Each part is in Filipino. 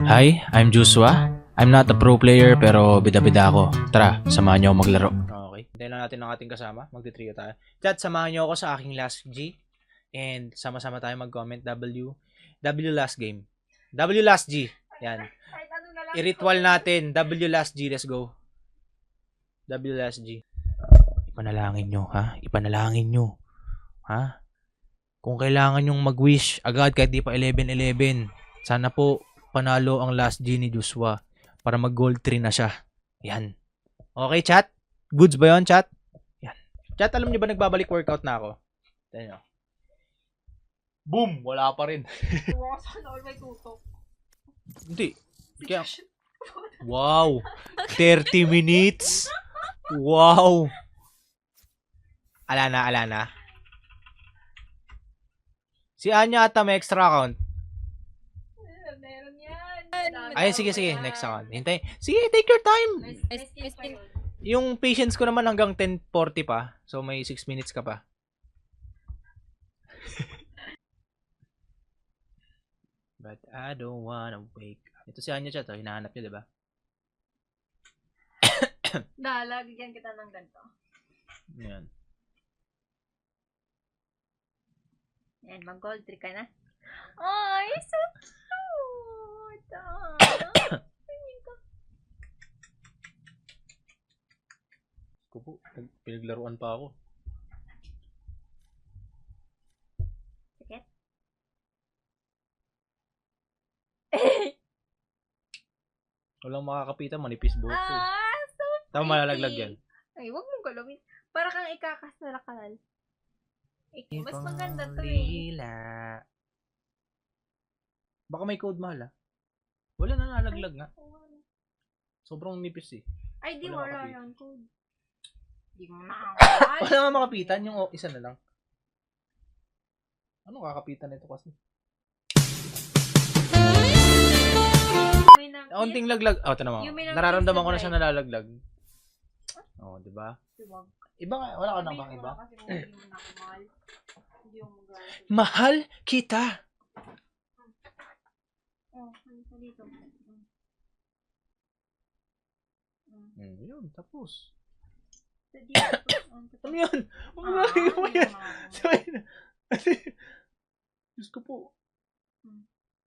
Hi, I'm Joshua. I'm not a pro player pero bida-bida ako. Tara, samahan niyo ako maglaro. Okay, hintayin lang natin ang ating kasama. Magti-trio tayo. Chat, samahan niyo ako sa aking last G. And sama-sama tayo mag-comment W. W last game. W last G. Yan. I-ritual natin. W last G. Let's go. W last G. Ipanalangin nyo, ha? Ipanalangin nyo. Ha? Kung kailangan nyong mag-wish agad kahit di pa 11-11, sana po panalo ang last G ni Joshua para mag-gold 3 na siya. Yan. Okay, chat? Goods ba yun, chat? Yan. Chat, alam niyo ba nagbabalik workout na ako? Tignan nyo. Boom! Wala pa rin. Sana all may tutok. Hindi. Kaya, wow! 30 minutes! Wow! Ala na. Si Anya ata may extra account. Meron yan. Ay, sige. Next account. Hintay. Sige, take your time. Yung patience ko naman hanggang 10:40 pa. So, may 6 minutes ka pa. But I don't wanna wake up. Ito si Anya chat. Hinahanap niya, diba? Lagyan kita ng ganito. Yan. Yan, mag-gold 3 ka na. Ay, so cute! Ko po, pinaglaruan pa ako. Sakit? Walang makakapitan, manipis buhok ko. So Tama, malalaglag yan. Ay, wag mong galawin. Para kang ikakasalakalal. Mas maganda to Lila. Baka may code mahal, Wala na nalaglag nga. Sobrang nipis Ay, di Wala wala makapit. yan, code. Di mo na Wala nga makapitan, yung isa na lang. Ano kakapitan nito kasi? Kaunting laglag. Oh, tanong mo. Yung may Nararamdaman ko na nag-subscribe. siya nalalaglag. Oh, di ba? Iba nga, wala ka nang bang iba? Kasi kung hindi mo na ako mahal, hindi mo magalit. Mahal kita. Oh, ano pa dito? Yun, tapos. Sa dito. Ano yan? Ano mo yan? Sabay na. Diyos ko po.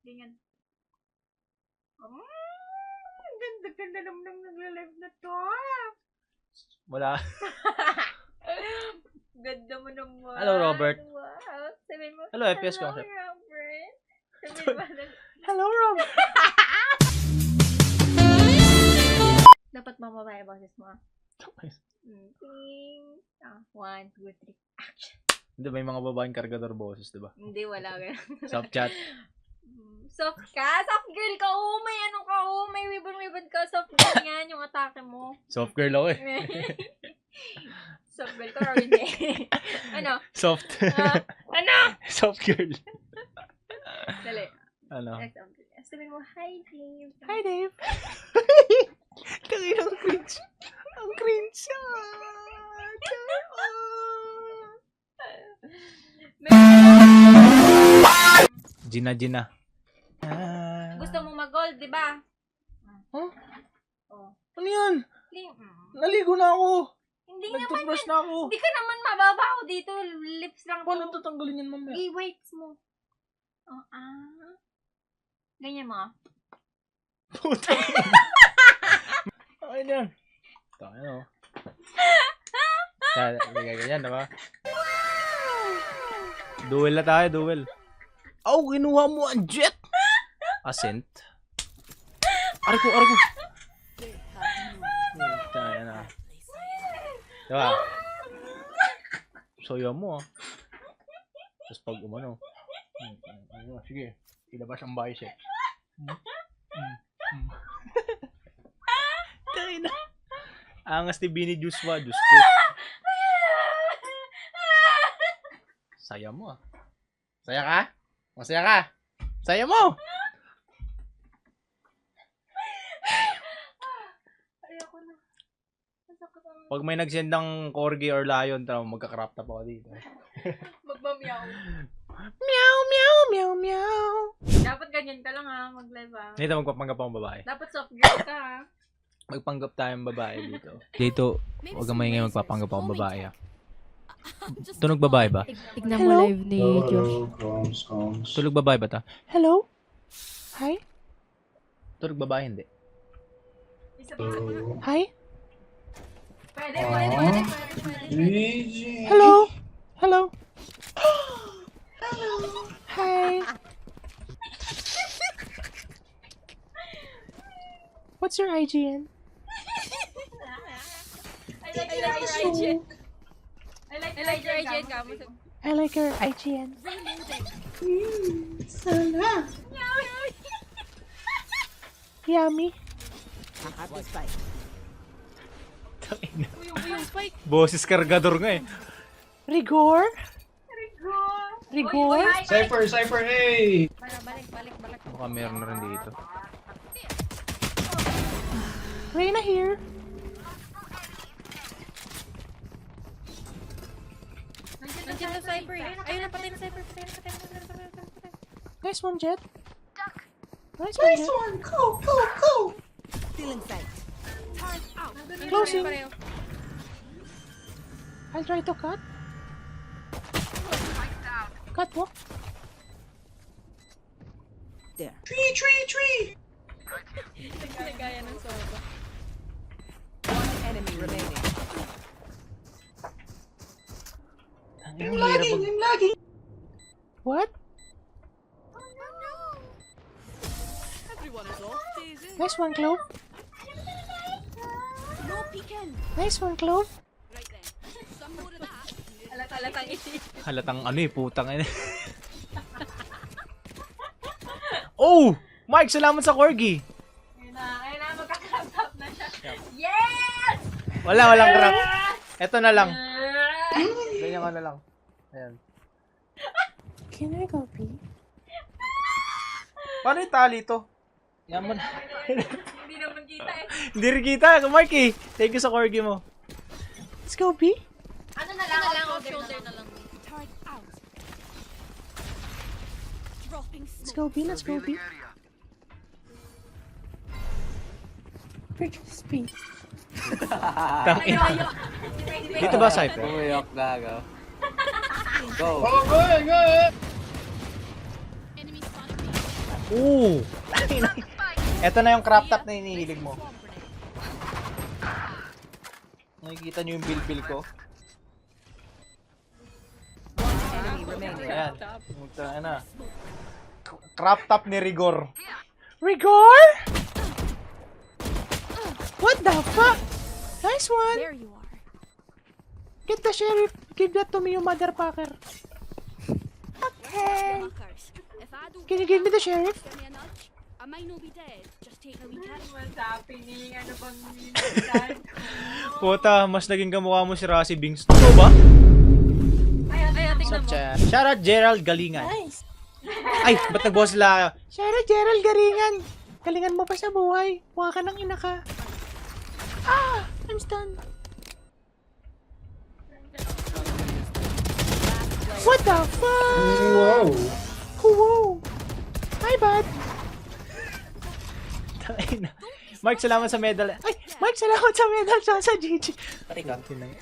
Ganyan. Ganda naman ng nagla-live na to. Wala. Ganda mo naman. Hello, Robert. Wow. Sabihin mo. Hello, FPS Hello, concept. Robert. Sabihin mo. Hello, Rob. Dapat mamabaya boses mo. Ting. 1, 2, 3. Action. Hindi, may mga babaeng kargador boses, di ba? Hindi, wala ganun. Soft chat. Soft ka? Soft girl ka? May ano ka? May wibon-wibon ka. Soft girl yan, yung atake mo. Soft girl ako Soft girl ka or hindi? Ano? Soft. Ano? Soft girl. Dali. Ano? Sabihin mo, hi, Dave. Hi, Dave. Tangin ang cringe. Ang cringe. Gina. Gusto mo mag-gold, di ba? Huh? Oh. Ano yan? Hindi, Naligo na ako. hindi naman. Nag-toothbrush na ako. Hindi ka naman mababaw dito. Lips lang Paano to. tatanggalin yan mamaya? I-wipes mo. Oh, ganyan mo. Puta. Ay, yan. Tayo. Ganyan, diba? Duel na tayo, duel. Oh, kinuha mo ang jet! Ascent. Aray ko. Tayo na. Diba? Soya mo, Tapos pag umano. Sige, ilabas ang bicep. Tayo na. Angas ni Bini Joshua, Diyos ko. Saya mo, Saya ka? Masaya ka? Saya mo! Ayoko na. Masakit ang Pag may nagsend ng corgi or lion, magka-crop top ako dito. magmamyaw. Meow, meow, meow, meow. Dapat ganyan ka lang ha, mag-live ha. Dito magpapanggap akong babae. Dapat soft girl ka ha. Magpanggap tayong babae dito. Dito, huwag kang maingay magpapanggap akong babae. Tunog babae ba? Tignan Hello? live ni Josh. Tulog babae ba ta? Hello? Hi? Tulog babae hindi. Isa pa. Hi? Pwede. Hello? Hello? Hi? What's your IGN? I like your IGN. I like your IGN ka. I like your IGN. Yummy. Yung spike. Boses kargador nga eh. Rigor? Rigor. Rigor? Cypher, hey! Balik. Baka meron na rin dito. Reyna here. Nandiyan na Cypher eh. Ayun na, patay na Cypher. Patay. Nice one, Jet. Nice one, Jet. Closing. Pareho. I'll try to cut. Cut what? Tree! Nagaya ng soba. Enemy remaining. Ang hirap mag- What? Everyone is off, Daisy. Nice one, Clove. No peeking. Nice one, Clove. Right then. Some more of that. Alat-alatang iti. Halatang ano eh, putang ina. Oh! Mike, salamat sa corgi. Ayun na, magkakarap na siya. Yes! Walang crap. Eto na lang. Ganyan ka na lang. Ayan. Can I go pee? Paano itali to? Yaman. Hindi naman kita eh. Hindi rin kita, Mark eh. Thank you sa corgi mo. Let's go pee. Ano na lang, off shoulder na lang. Turret out. Dropping Let's smoke. go pee. Let's go pee. Bridges pee. Tangin. Dito ba, Cypher? Pumiyok na ako. Go! Oh, go ahead! Enemy spotted me. Oo. Eto na yung crop top na hinihilig mo. Nakikita nyo yung bilbil ko? Enemy remaining. Ayan. Ayan na. Crop top ni Rigor. Rigor? What the fuck? Nice one. There you are. Get the sheriff. Give that to me, you motherfucker. Okay. Fuckers. If I don't Can you give me the sheriff? give me a nudge, I might not be dead. Just take a wee kick. What's happening? Ano bang minsan? Puta, mas naging kamukha mo si Rassi Bings. Ito ba? Ayan, tingnan mo. Shoutout Gerald Galingan. Nice. Ay, ba't nag-boss sila? Sheriff Gerald Garingan. Galingan mo pa sa buhay. Mukha ka ng ina ka. Ah! I'm stunned. What the fuck? Wow! Whoa! Hi, bud. Mike, salamat sa medal. Ay, Mike, salamat sa medal sa GG.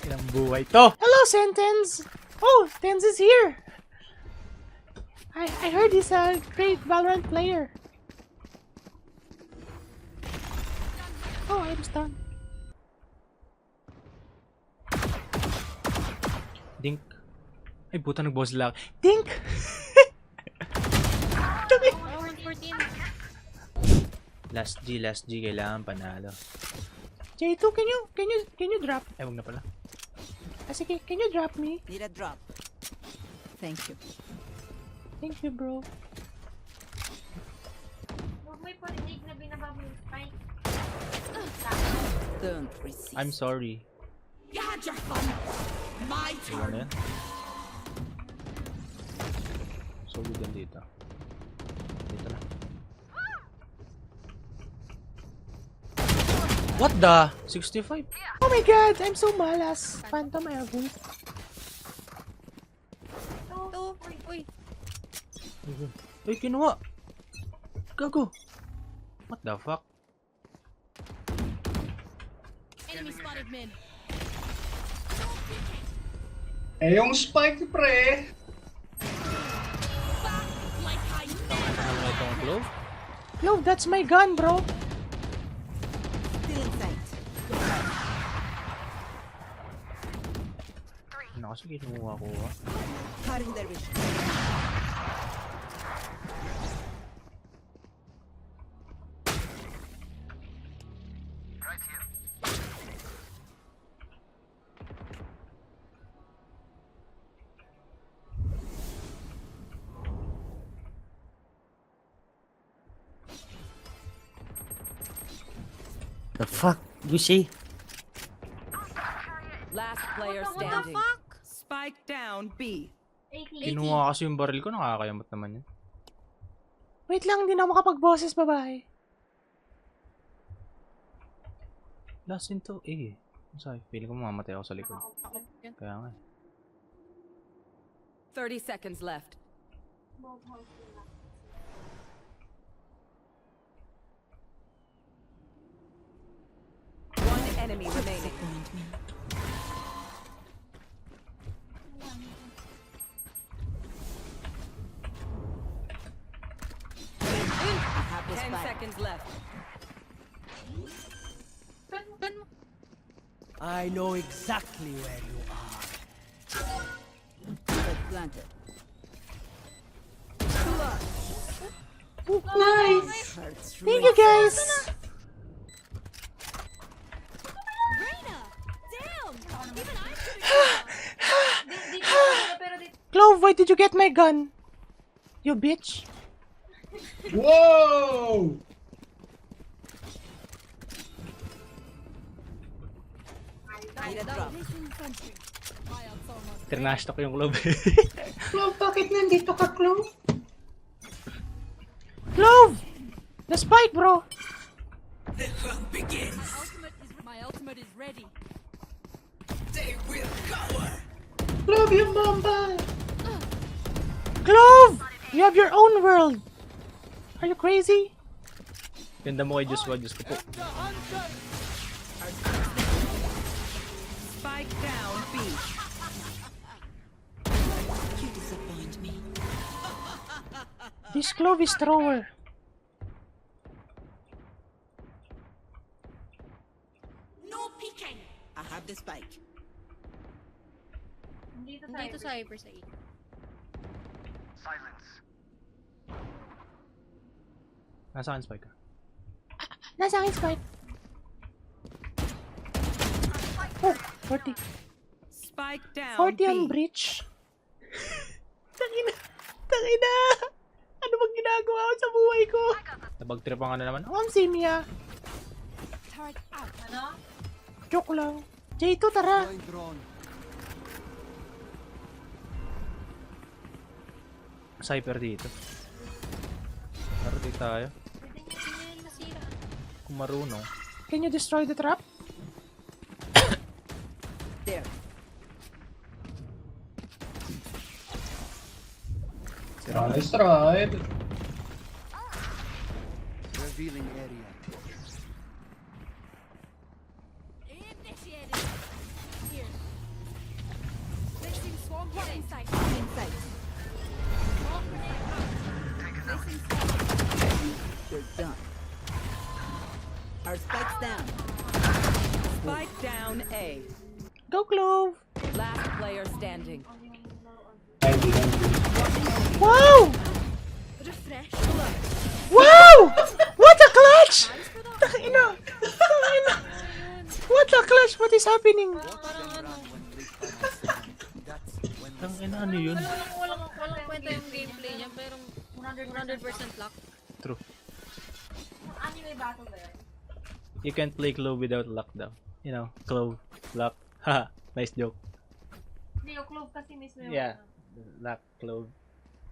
Ilang buhay to. Hello, Sentence. Oh, Tens is here. I heard he's a great Valorant player. Oh, I'm stunned. Dink. Ay, puta, nag-boss lang. Dink! Oh, 14. Last G, kailangan panalo. J2, can you drop? Ay, wag na pala. Sige, can you drop me? Need a drop. Thank you. Thank you, bro. Huwag mo iparinig na binaba mo yung spike. Don't receive. I'm sorry. You had your fun. My Iwan na yan. So, good yan dito. Dito na. What the? 65? Oh my god, I'm so malas. Phantom Airwood. Oh, uy. Uy, kinuha. Gago. What the fuck? Enemy spotted mid. Eh, yung spike, pre. Like I Ano ba itong Clove? Clove, that's my gun, bro. Ano kasi kinuha ko ah? The fuck, Gucci? Last player What the standing. fuck? Spike down B. 80. Kinuha kasi yung baril ko, nakakayamot naman yun. Wait lang, hindi na ako makapag-boses, babae. Last into A. Sorry, feeling ko mamamatay ako sa likod. Kaya nga. 30 seconds left. One enemy remaining. I have this 10 seconds left. I know exactly where you are. Planted. Nice! Thank you, guys! Reina! Damn! Even I Dito, pero dito. Clove, why did you get my gun? You bitch. Whoa! Need a drop. Trinastock yung Clove. Clove, bakit nandito ka, Clove? Clove! The spike, bro! My ultimate is ready. Clove, yung bomba! Clove! You have your own world! Are you crazy? Ganda mo kay Joshua, Diyos ko po. Spike down B. This Clove is thrower. No peeking! I have the spike. Dito Dito sa sa hyper sa E. Nasa akin spike ka. Nasa akin spike. Oh, 40. Spike down 40 on B. breach. Tangina! Tangina! Ano bang ginagawa ko sa buhay ko? Nabagtripan ka na naman. Oh, ang simya. Turret out. ano? Joke lang. J2, tara. Cypher dito. Rotate tayo. Pwede niyo yun masira. Kung marunong. Can you destroy the trap? There. Nice tried. Revealing area. Initiated. Here. Placing swarm grenade inside. Inside. Swarm grenade out. Placing swarm. You're done. Our spike's down. Spike down A. Go, Clove. Last player standing. Andy. Wow! Refresh. Wow! What a clutch! Tangina! Tangina! What a clutch! What is happening? Tangina, ano yun? Walang kwenta yung gameplay niya, pero 100% luck. True. Anime battle ba yun? You can't play Clove without luck daw. You know, Clove, luck. Haha, nice joke. Hindi, yung Clove kasi mismo yung Yeah. Luck, Clove.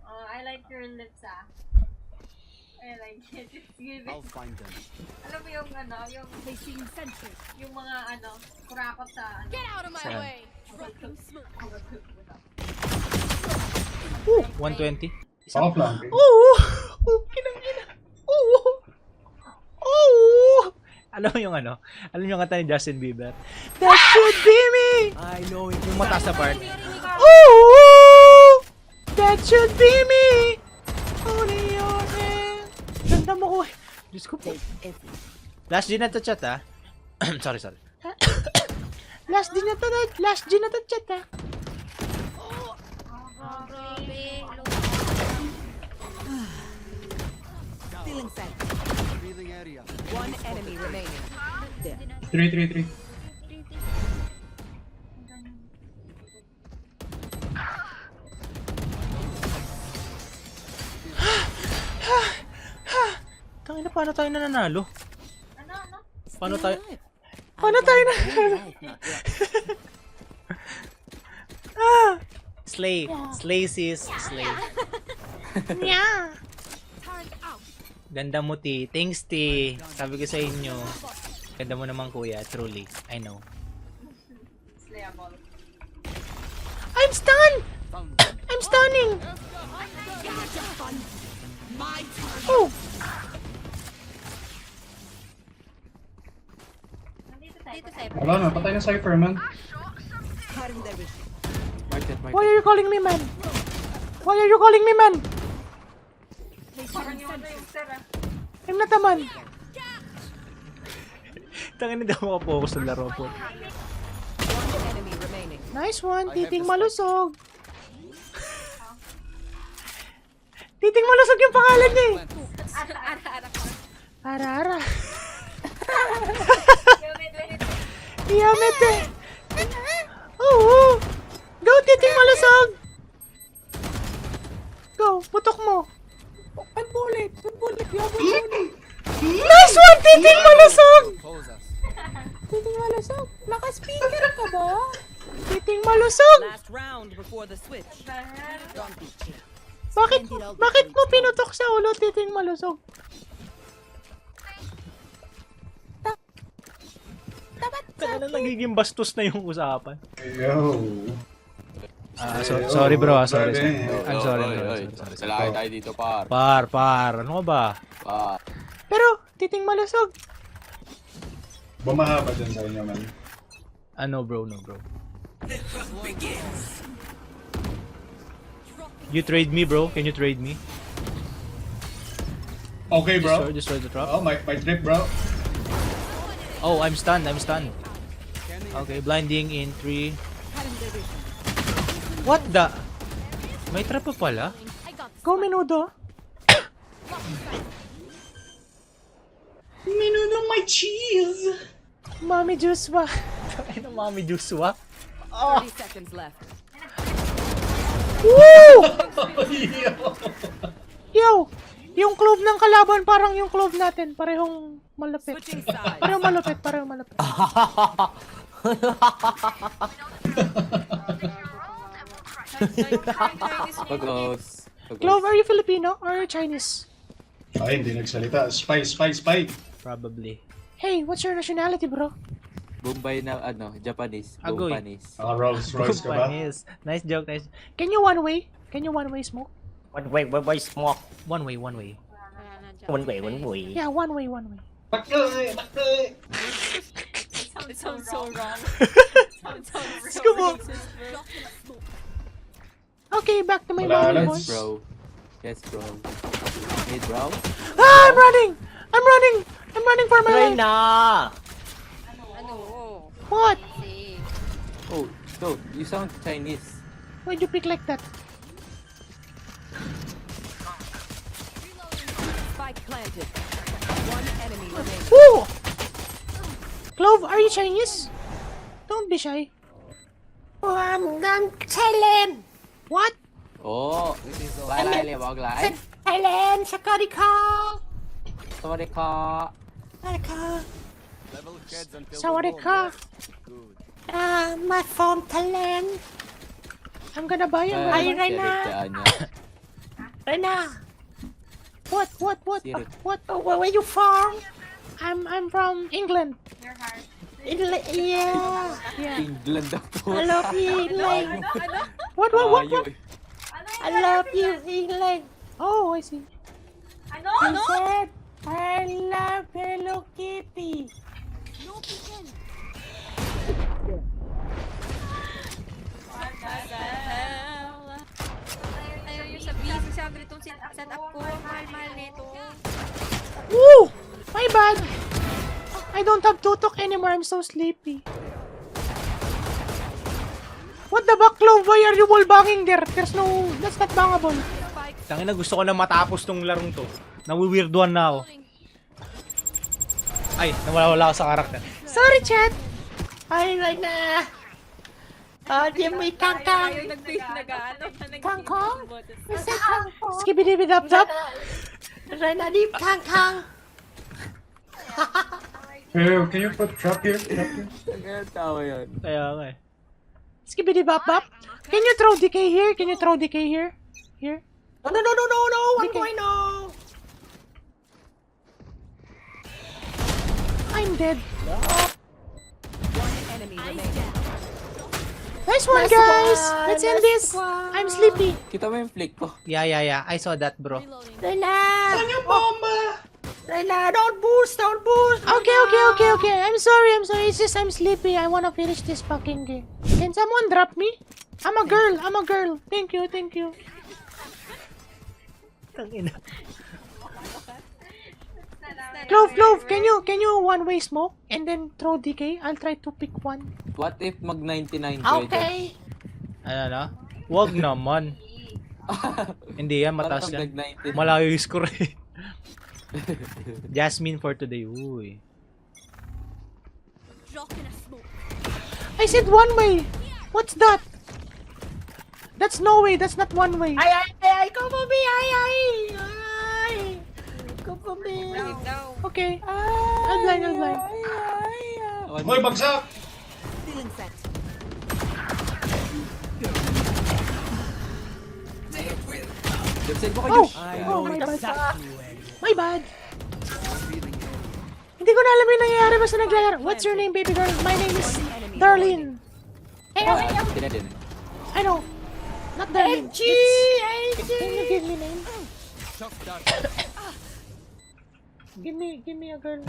I like your lips, ah. I like it. It's giving. I'll find them. Alam mo yung ano, yung Placing sentry. yung mga ano, kurakot sa ano. Get out of my Saan? way. Dropping smoke. 120. Off lang. Oo! Oh, kinangina! Oo! Alam mo yung ano? Alam mo yung kanta ni Justin Bieber? That should be me! I know Yung mataas na part. Naririnig ako. Ooh! That should be me! Only your hand. Ganda mo ko. Diyos ko po. Last G na to chat ah. sorry. Last G na to chat ah. Grabe. Feeling set. revealing area. One enemy remaining. There. 3. Tangina, paano tayo nananalo? Ano? Paano tayo? Alive. Paano tayo nananalo? Slay. Slay sis. Slay. Yeah. Ganda mo, T. Thanks, T. Sabi ko sa inyo. Ganda mo naman, kuya. Truly. I know. I'm stunned! I'm stunning! Oh! Dito tayo. Wala na, patay na Cypher, man. Cutting their vision. Market. Why are you calling me man? Why are you calling me man? Parang yung ano yung sir ah. I'm not a man. Tangin na daw makapokus sa laro po. One enemy remaining. Nice one, titing malusog. Titing malusog yung pangalan niya eh. Ara-ara ko. Ara-ara. Gamit. Yamet eh. Oo. Go, titing malusog. Go, putok mo. Pag-bullet. Nice one, titing malusog. Oppose us. Titing malusog. Naka-speaker ka ba? Titing malusog. Last round before the switch. Don't be chill. Bakit mo pinutok sa ulo, titing malusog? Kaya na nagiging bastos na yung usapan. Yo. Sorry bro, sorry. Grabe. I'm sorry bro. Sorry. Salaki tayo dito, par. Par. Ano ka ba? Par. Pero, titing malusog. Bumaha ba dyan sa inyo, man? No bro. You trade me bro? Can you trade me? Okay, bro. Destroy the trap. Oh, my trip, bro. Oh, I'm stunned. Okay, blinding in 3. Cutting their vision. What the? May trap pa pala? Go, Menudo. Menudo, my cheese! Mami Joshua. Ano Mami Joshua? 30 seconds left. Woo! Yo. Yo! Yung clove ng kalaban parang yung clove natin. Parehong malapit. Switching sides. Parehong malapit. Pagos. Clove, are you Filipino or Chinese? Ay, hindi nagsalita. Spy. Probably. Hey, what's your nationality, bro? Bombay na, Japanese. Agoy. Bompanese. Rolls Royce ka ba? Japanese. Nice joke. Can you one way smoke? One way, smoke. One way. One way. Yeah, one way. Bakloy! It sounds so wrong. Skubo. Okay, back to my Wala normal lang. voice. Yes, bro. Hey, bro. Ah, I'm running for my life. Reyna! Ano? What? Si... Oh, so, you sound Chinese. Why'd you pick like that? Spike planted. One enemy remaining. Woo! Clove, are you Chinese? Don't be shy. Oh, I'm Thailand. What? Oh, lai wag lai. Thailand, Sakarika. Sorry ka. Level heads until Sawadika. Good. My from Thailand. I'm gonna buy you. Ay, Reyna. What? Sirit. Where you from? I'm from England. Your heart. Yeah. England daw to. I love you, England. Ano? What? Ayaw eh. Ano I love you, England. Oh, I see. Ano? I said, I love Hello Kitty. bad. I don't have tutok anymore. I'm so sleepy. What the fuck, Clove? Why are you wall banging there? There's no... That's not bangable. Tangina, gusto ko na matapos tong larong to. Nawi-weirduan na ako. Ay, nawala-wala ako sa karakter. Sorry, chat. Ay, right na. Di mo ikangkang. Kangkong? What's that kangkong? Skibidi-bidap-dap. Right na, di kangkang. Can you put trap here? Trap here? Ang tawa yun. Kaya nga eh. Skibidi-bap-bap. Can you throw DK here? Can you throw DK here? Here? No, 1.0. I'm dead. One enemy remaining. Nice one, guys. Let's end this. I'm sleepy. Kita mo yung flick ko. Yeah. I saw that, bro. Reyna. Bomba! Reyna, don't boost. Okay. I'm sorry. It's just I'm sleepy. I wanna finish this fucking game. Can someone drop me? I'm a girl. Thank you. Clove, can you one-way smoke and then throw DK? I'll try to pick one. What if mag 99 ko ito? Ano na? Wag naman. Hindi yan, mataas Parang yan. nag 19. Malayo yung score eh. Jasmine for today. Uy. Drop in a smoke. I said one way. What's that? That's no way. That's not one way. Ay, come for me. Ay. Come for me. Okay. I'll blind. Hoy, bagsak! Stealing set. Dipsend mo Oh, kayo. my bad. Hindi ko na alam yung nangyayari basta naglalaro. What's your name, baby girl? My name is Darlene. Tinadin. I know. Not Darlene. Can you give me name? Give me a girl.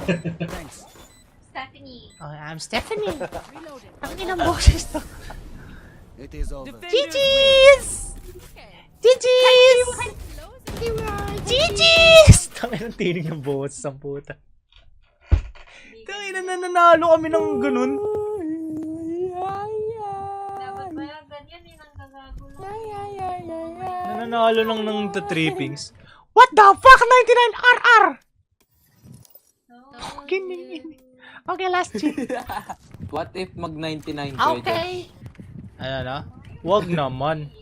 Stephanie. Oh, I'm Stephanie. Ang inang boses to. It is over. GG's! Tangin ang tinig ng boses ang puta. Tangin na nanalo kami ng ganun. Dapat ba yung ganyan yung nanggagagulo? Nanalo ng trippings. What the fuck? 99 RR! Kining. Okay, last cheat. What if mag 99 ko ito? Okay. Ano na? Wag naman.